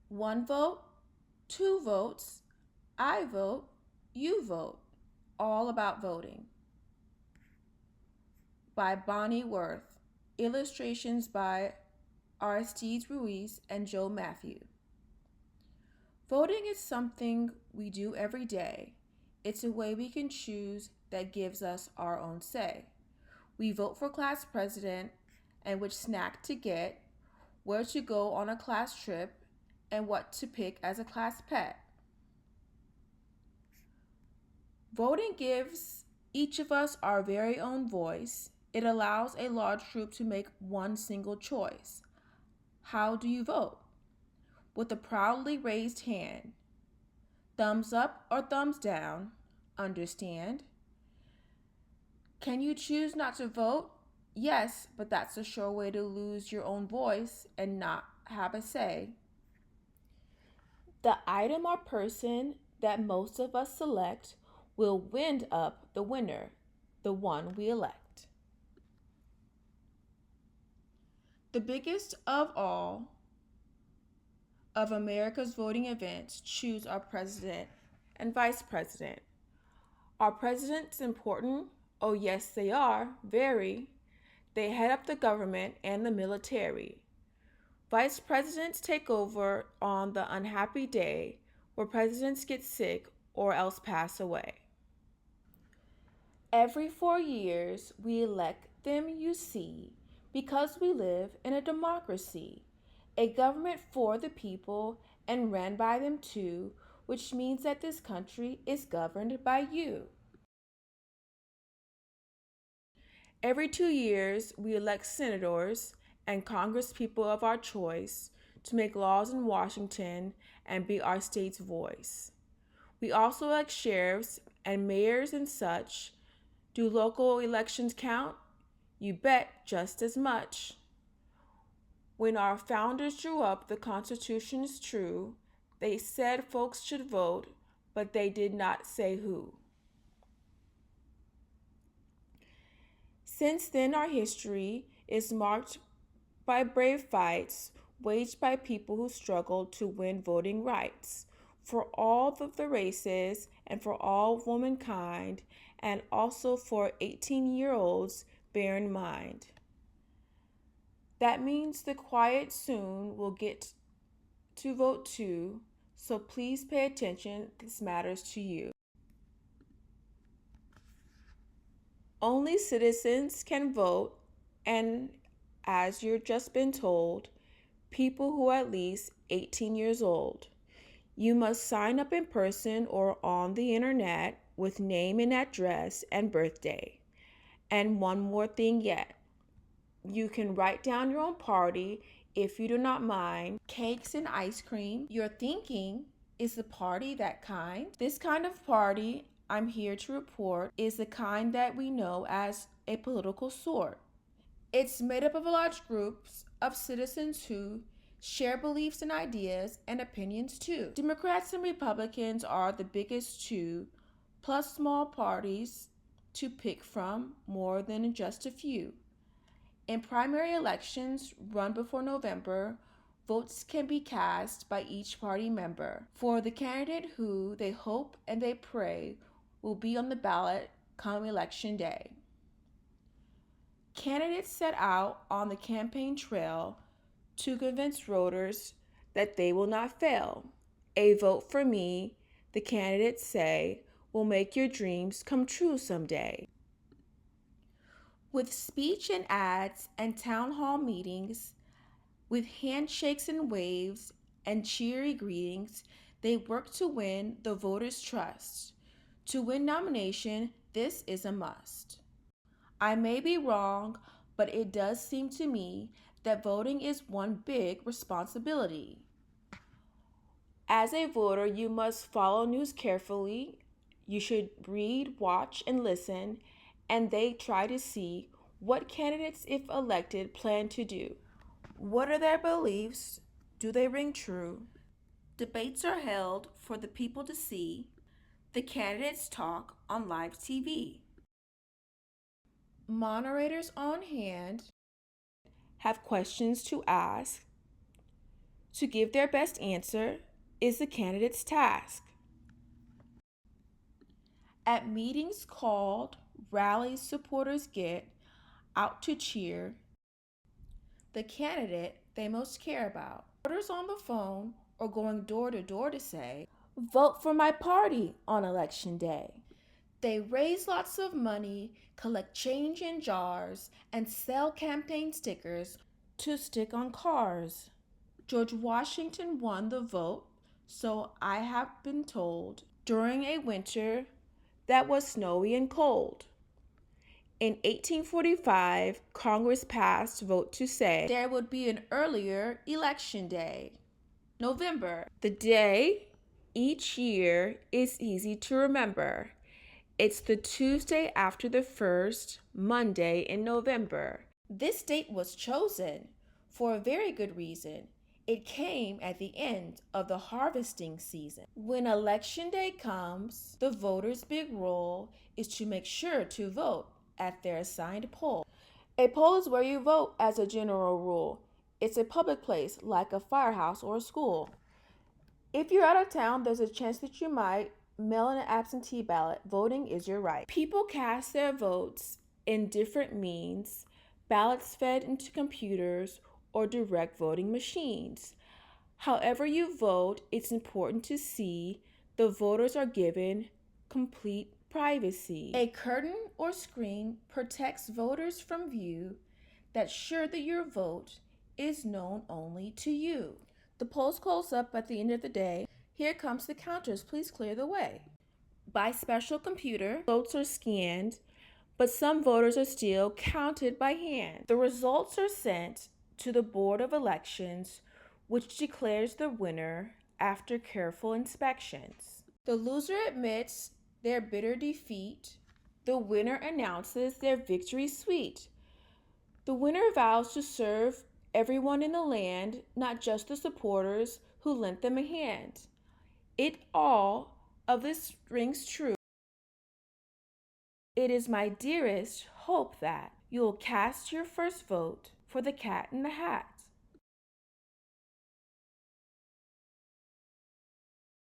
One vote, two votes, I vote, you vote. All about voting. By Bonnie Worth. Illustrations by Aristides Ruiz and Joe Matthew. Voting is something we do every day. It's a way we can choose that gives us our own say. We vote for class president and which snack to get, where to go on a class trip, and what to pick as a class pet. Voting gives each of us our very own voice. It allows a large group to make one single choice. How do you vote? With a proudly raised hand. Thumbs up or thumbs down? Understand? Can you choose not to vote? Yes, but that's a sure way to lose your own voice and not have a say. The item or person that most of us select will wind up the winner, the one we elect. The biggest of all of America's voting events choose our president and vice president. Are presidents important? Oh, yes, they are, very. They head up the government and the military. Vice presidents take over on the unhappy day where presidents get sick or else pass away. Every 4 years, we elect them, you see, because we live in a democracy, a government for the people and ran by them too, which means that this country is governed by you. Every 2 years, we elect senators and congresspeople of our choice to make laws in Washington and be our state's voice. We also elect sheriffs and mayors and such. Do local elections count? You bet, just as much. When our founders drew up the Constitution is true, they said folks should vote, but they did not say who. Since then, our history is marked by brave fights waged by people who struggled to win voting rights for all of the races and for all womankind, and also for 18-year-olds, bear in mind. That means the quiet soon will get to vote too, so please pay attention, this matters to you. Only citizens can vote, and as you've just been told, people who are at least 18 years old. You must sign up in person or on the internet with name and address and birthday. And one more thing yet. You can write down your own party if you do not mind. Cakes and ice cream. You're thinking, is the party that kind? This kind of party, I'm here to report, is the kind that we know as a political sort. It's made up of large groups of citizens who share beliefs and ideas and opinions too. Democrats and Republicans are the biggest two, plus small parties to pick from, more than just a few. In primary elections run before November, votes can be cast by each party member for the candidate who they hope and they pray will be on the ballot come election day. Candidates set out on the campaign trail to convince voters that they will not fail. A vote for me, the candidates say, will make your dreams come true someday. With speech and ads and town hall meetings, with handshakes and waves and cheery greetings, they work to win the voters' trust. To win nomination, this is a must. I may be wrong, but it does seem to me that voting is one big responsibility. As a voter, you must follow news carefully. You should read, watch, and listen, and they try to see what candidates, if elected, plan to do. What are their beliefs? Do they ring true? Debates are held for the people to see. The candidates talk on live TV. Moderators on hand have questions to ask. to give their best answer is the candidate's task. At meetings called rallies, supporters get out to cheer the candidate they most care about. Voters on the phone or going door to door to say, "Vote for my party" on election day. They raise lots of money, collect change in jars, and sell campaign stickers to stick on cars. George Washington won the vote, so I have been told, during a winter that was snowy and cold. In 1845, Congress passed vote to say there would be an earlier election day, November. The day each year is easy to remember. It's the Tuesday after the first Monday in November. This date was chosen for a very good reason. It came at the end of the harvesting season. When election day comes, the voters' big role is to make sure to vote at their assigned poll. A poll is where you vote as a general rule. It's a public place like a firehouse or a school. If you're out of town, there's a chance that you might mail in an absentee ballot. Voting is your right. People cast their votes in different means, ballots fed into computers or direct voting machines. However you vote, it's important to see the voters are given complete privacy. A curtain or screen protects voters from view that's sure that your vote is known only to you. The polls close up at the end of the day. Here comes the counters. Please clear the way. By special computer, votes are scanned, but some voters are still counted by hand. The results are sent to the Board of Elections, which declares the winner after careful inspections. The loser admits their bitter defeat. The winner announces their victory sweet. The winner vows to serve everyone in the land, not just the supporters who lent them a hand. It all of this rings true. It is my dearest hope that you'll cast your first vote for the Cat in the Hat.